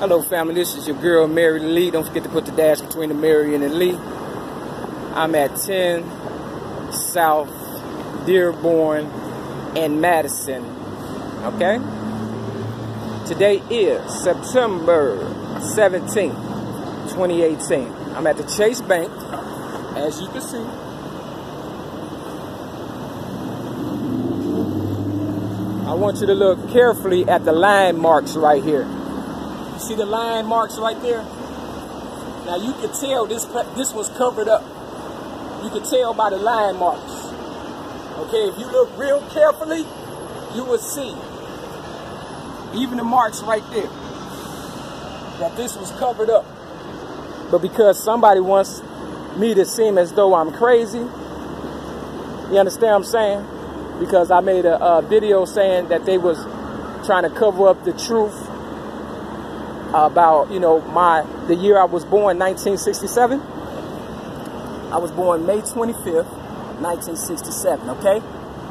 Hello family, this is your girl Mary Lee. Don't forget to put the dash between the Mary and the Lee. I'm at 10 South Dearborn and Madison. Okay? Today is September 17th, 2018. I'm at the Chase Bank, as you can see. I want you to look carefully at the line marks right here. See the line marks right there? Now you can tell this was covered up. You can tell by the line marks. Okay, if you look real carefully, you will see even the marks right there that this was covered up. But because somebody wants me to seem as though I'm crazy, you understand what I'm saying? Because I made a video saying that they was trying to cover up the truth about, you know, the year I was born, 1967. I was born May 25th, 1967, okay?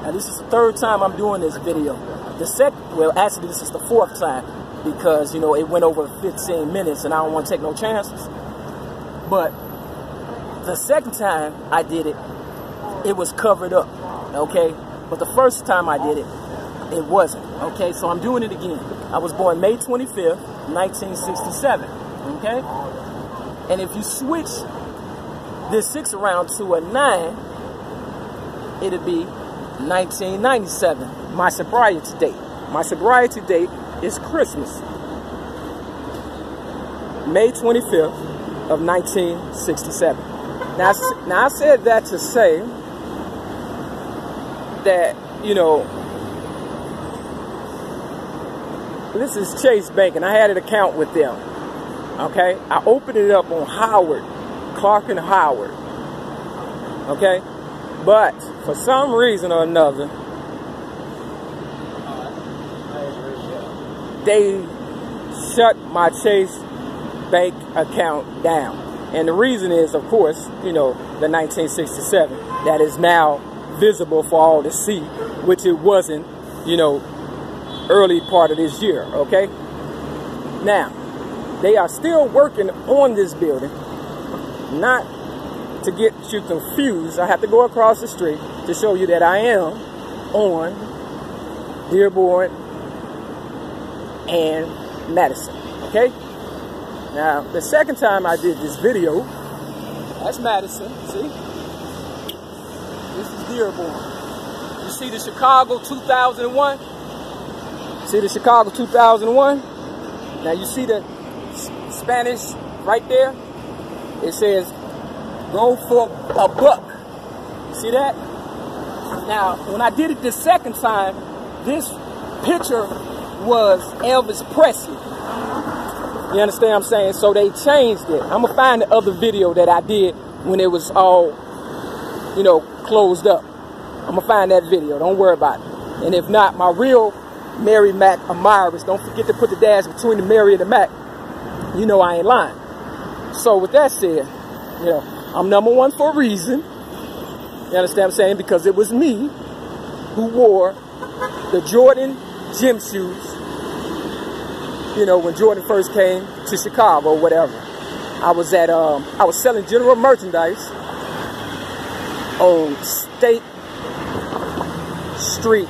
Now this is the third time I'm doing this video. Well, actually this is the fourth time because, you know, it went over 15 minutes and I don't want to take no chances. But the second time I did it, it was covered up, okay? But the first time I did it, it wasn't, okay? So I'm doing it again. I was born May 25th, 1967, okay? And if you switch this 6 around to a 9, it'll be 1997, my sobriety date. My sobriety date is Christmas, May 25th of 1967. Now I said that to say that, you know, this is Chase Bank, and I had an account with them, okay? I opened it up on Howard, Clark and Howard, okay? But for some reason or another, they shut my Chase Bank account down. And the reason is, of course, you know, the 1967 that is now visible for all to see, which it wasn't, you know, early part of this year, okay? Now, they are still working on this building. Not to get you confused, I have to go across the street to show you that I am on Dearborn and Madison, okay? Now, the second time I did this video, that's Madison, see? This is Dearborn. You see the Chicago 2001? See the Chicago 2001? Now you see the Spanish right there? It says, go for a buck. You see that? Now, when I did it the second time, this picture was Elvis Presley. You understand what I'm saying? So they changed it. I'm going to find the other video that I did when it was all, you know, closed up. I'm going to find that video. Don't worry about it. And if not, my real Mary Mac Amaris, don't forget to put the dash between the Mary and the Mac. You know I ain't lying. So with that said, you know, I'm #1 for a reason. You understand what I'm saying? Because it was me who wore the Jordan gym shoes, you know, when Jordan first came to Chicago or whatever. I was selling general merchandise on State Street,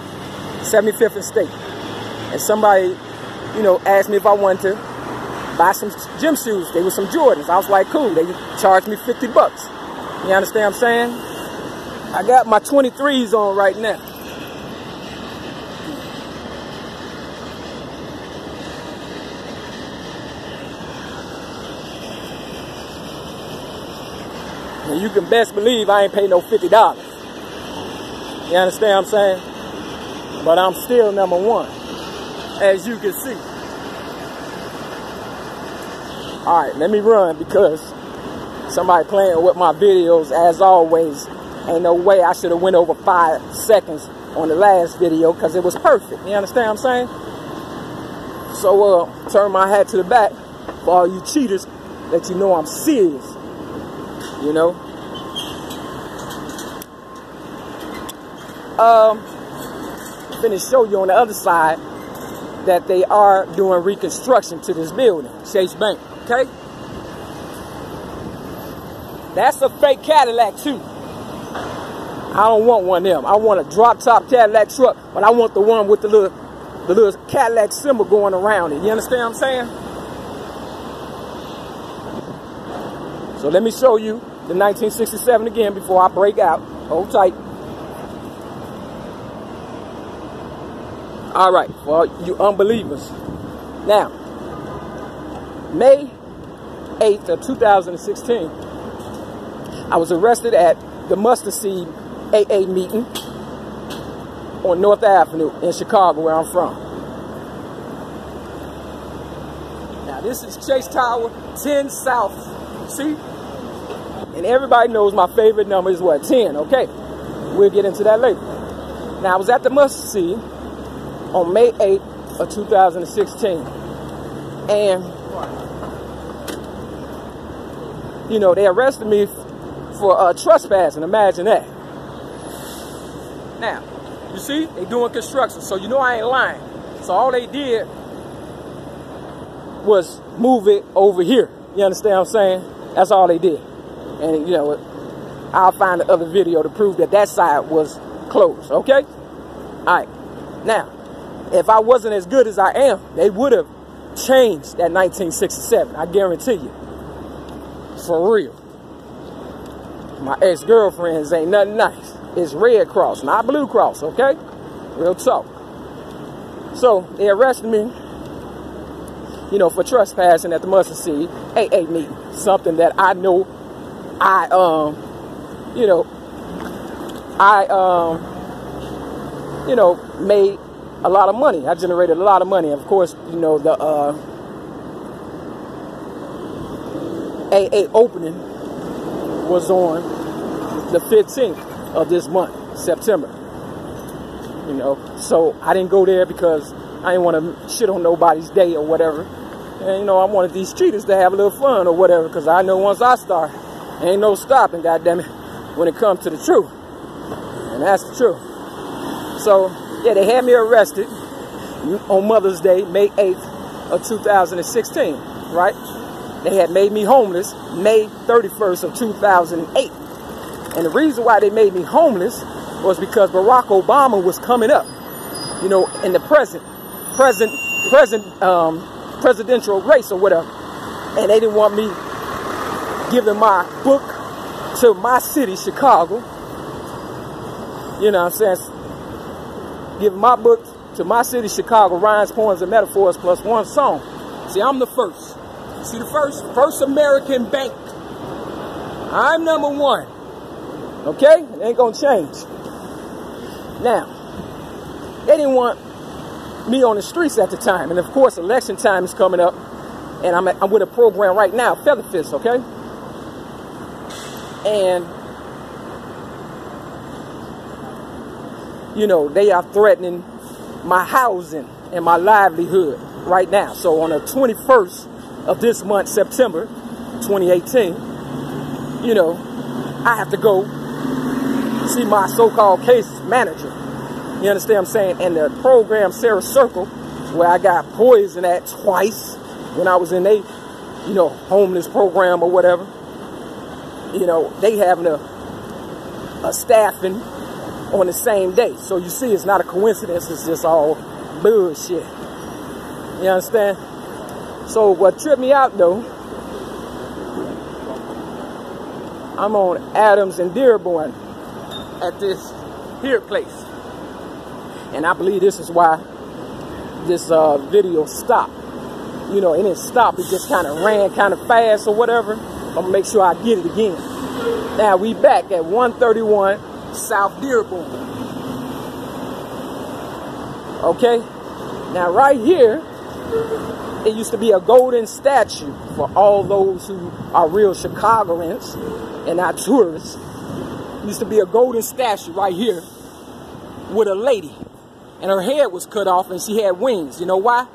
75th and State. And somebody, you know, asked me if I wanted to buy some gym shoes. They were some Jordans. I was like, cool. They charged me 50 bucks. You understand what I'm saying? I got my 23s on right now. And you can best believe I ain't paid no $50. You understand what I'm saying? But I'm still #1. As you can see. Alright, let me run because somebody playing with my videos as always. Ain't no way I should have went over 5 seconds on the last video because it was perfect. You understand what I'm saying? So turn my hat to the back for all you cheaters that you know I'm serious. You know? I'm finna show you on the other side that they are doing reconstruction to this building, Chase Bank, okay? That's a fake Cadillac too. I don't want one of them. I want a drop top Cadillac truck, but I want the one with the little Cadillac symbol going around it. You understand what I'm saying? So let me show you the 1967 again before I break out. Hold tight. All right, for you unbelievers. Now, May 8th of 2016, I was arrested at the Mustard Seed AA meeting on North Avenue in Chicago, where I'm from. Now, this is Chase Tower 10 South. See? And everybody knows my favorite number is what? 10, okay? We'll get into that later. Now, I was at the Mustard Seed on May 8th of 2016. And, you know, they arrested me for trespassing. Imagine that. Now, you see, they doing construction, so you know I ain't lying. So all they did was move it over here. You understand what I'm saying? That's all they did. And, you know, I'll find the other video to prove that that side was closed, okay? All right. Now, if I wasn't as good as I am, they would have changed that 1967. I guarantee you. For real. My ex-girlfriends ain't nothing nice. It's Red Cross, not Blue Cross, okay? Real talk. So, they arrested me, you know, for trespassing at the Mustard Seed AA meeting. Something that I know made a lot of money. I generated a lot of money. Of course, you know, the AA opening was on the 15th of this month, September. You know, so I didn't go there because I didn't want to shit on nobody's day or whatever. And, you know, I wanted these cheaters to have a little fun or whatever, because I know once I start, ain't no stopping, goddammit, when it comes to the truth. And that's the truth. So, yeah, they had me arrested on Mother's Day, May 8th of 2016, right? They had made me homeless May 31st of 2008. And the reason why they made me homeless was because Barack Obama was coming up, you know, in the presidential race or whatever. And they didn't want me giving my book to my city, Chicago. You know what I'm saying? Giving my book to my city, Chicago, rhymes, poems, and metaphors plus one song. See, I'm the first. See, the first American bank. I'm number one. Okay? It ain't gonna change. Now, they didn't want me on the streets at the time. And of course, election time is coming up. And I'm with a program right now, Feather Fist, okay? And, you know, they are threatening my housing and my livelihood right now. So on the 21st of this month, September 2018, you know, I have to go see my so-called case manager. You understand what I'm saying? And the program, Sarah Circle, where I got poisoned at twice when I was in a, you know, homeless program or whatever. You know, they having a staffing on the same day. So you see, it's not a coincidence. It's just all bullshit. You understand? So what tripped me out, though, I'm on Adams and Dearborn at this here place. And I believe this is why this video stopped. You know, it didn't stop. It just kind of ran kind of fast or whatever. I'm going to make sure I get it again. Now, we back at 131 South Dearborn. Okay? Now, right here, it used to be a golden statue for all those who are real Chicagoans and not tourists. It used to be a golden statue right here with a lady. And her head was cut off and she had wings. You know why?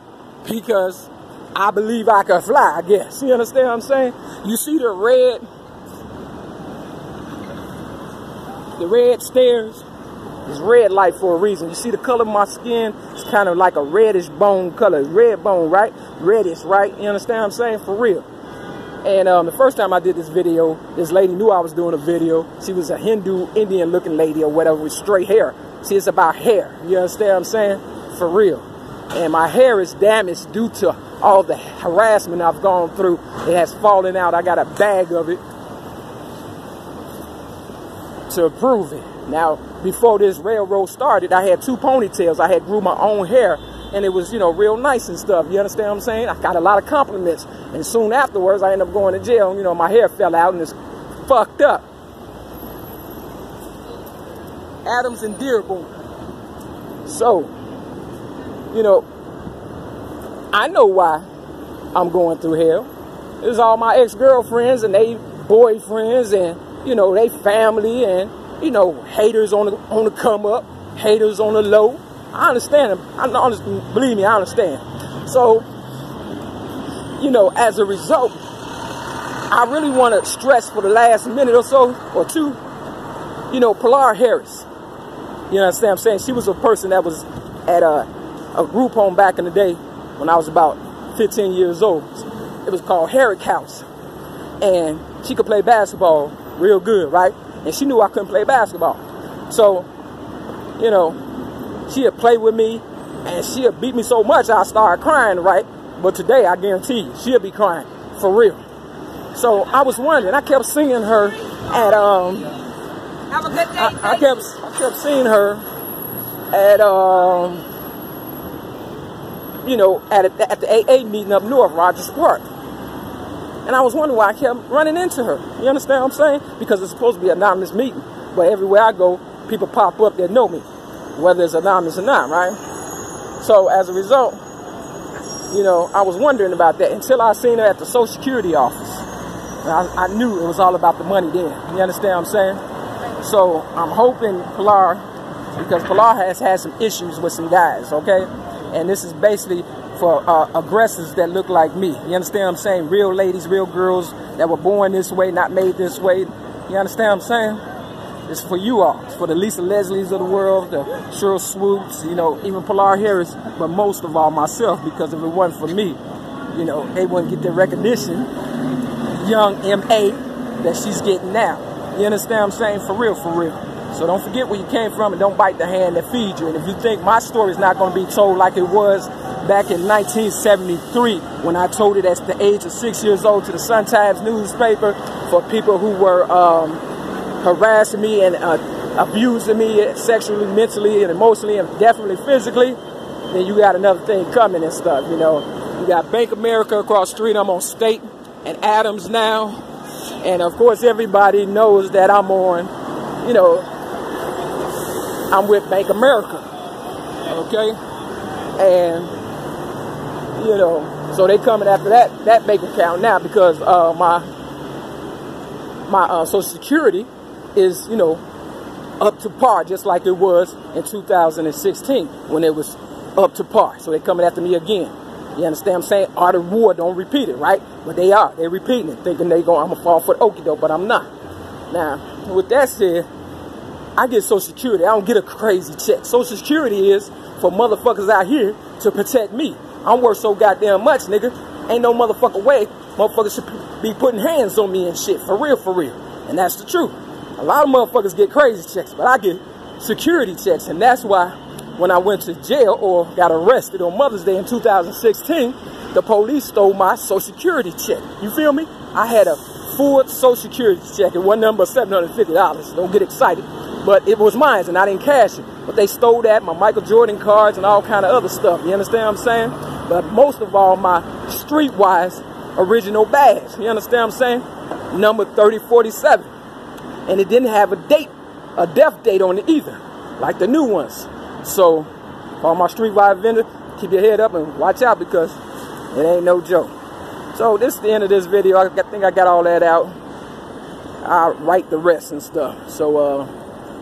Because I believe I can fly, I guess. You understand what I'm saying? You see the red stairs? It's red light for a reason. You see the color of my skin? It's kind of like a reddish bone color. Red bone, right? Reddish, right? You understand what I'm saying? For real. And the first time I did this video, this lady knew I was doing a video. She was a Hindu, Indian looking lady or whatever with straight hair. See, it's about hair. You understand what I'm saying? For real. And my hair is damaged due to all the harassment I've gone through. It has fallen out. I got a bag of it to prove it. Now, before this railroad started, I had 2 ponytails. I had grew my own hair, and it was, you know, real nice and stuff. You understand what I'm saying? I got a lot of compliments. And soon afterwards, I ended up going to jail. You know, my hair fell out and it's fucked up. Adams and Dearborn. So, you know, I know why I'm going through hell. It's all my ex-girlfriends and they boyfriends and, you know, they family and, you know, haters on the come up, haters on the low. I understand them. Believe me, I understand. So, you know, as a result, I really want to stress for the last minute or so, or two, you know, Pilar Harris. You understand what I'm saying? She was a person that was at a group home back in the day when I was about 15 years old. It was called Herrick House. And she could play basketball real good, right? And she knew I couldn't play basketball. So, you know, she'd play with me and she'd beat me so much I started crying, right? But today, I guarantee you, she'll be crying, for real. So I was wondering, I kept seeing her at, have a good day. I kept seeing her at, you know, at the AA meeting up north, Rogers Park. And I was wondering why I kept running into her. You understand what I'm saying? Because it's supposed to be an anonymous meeting. But everywhere I go, people pop up that know me, whether it's anonymous or not, right? So as a result, you know, I was wondering about that until I seen her at the Social Security office. And I knew it was all about the money then. You understand what I'm saying? So I'm hoping Pilar, because Pilar has had some issues with some guys, okay? And this is basically for aggressors that look like me. You understand what I'm saying? Real ladies, real girls that were born this way, not made this way. You understand what I'm saying? It's for you all. It's for the Lisa Leslies of the world, the Cheryl Swoops, you know, even Pilar Harris, but most of all myself, because if it wasn't for me, you know, they wouldn't get the recognition, young M.A., that she's getting now. You understand what I'm saying? For real, for real. So don't forget where you came from and don't bite the hand that feeds you. And if you think my story is not going to be told like it was back in 1973 when I told it at the age of 6 years old to the Sun-Times newspaper for people who were harassing me and abusing me sexually, mentally, and emotionally, and definitely physically, then you got another thing coming and stuff, you know. You got Bank America across the street. I'm on State and Adams now. And, of course, everybody knows that I'm on, you know, I'm with Bank America, okay? And, you know, so they coming after that bank account now because my Social Security is, you know, up to par, just like it was in 2016 when it was up to par. So they're coming after me again. You understand what I'm saying? Art of war, don't repeat it, right? But they are. They're repeating it, thinking I'm going to fall for the okie doke, but I'm not. Now, with that said, I get Social Security. I don't get a crazy check. Social Security is for motherfuckers out here to protect me. I'm worth so goddamn much, nigga. Ain't no motherfucking way motherfuckers should be putting hands on me and shit. For real, for real. And that's the truth. A lot of motherfuckers get crazy checks, but I get security checks. And that's why when I went to jail or got arrested on Mother's Day in 2016, the police stole my Social Security check. You feel me? I had a full Social Security check. It wasn't nothing but $750. Don't get excited. But it was mine, and I didn't cash it. But they stole that, my Michael Jordan cards, and all kind of other stuff. You understand what I'm saying? But most of all, my Streetwise original badge. You understand what I'm saying? Number 3047. And it didn't have a date, a death date on it either, like the new ones. So, for all my Streetwise vendor, keep your head up and watch out because it ain't no joke. So, this is the end of this video. I think I got all that out. I'll write the rest and stuff. So,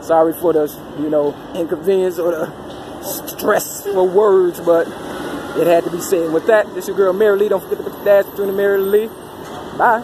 sorry for the, you know, inconvenience or the stressful words, but it had to be said. With that, this your girl Mary Lee. Don't forget to put the dash between the Mary Lee. Bye.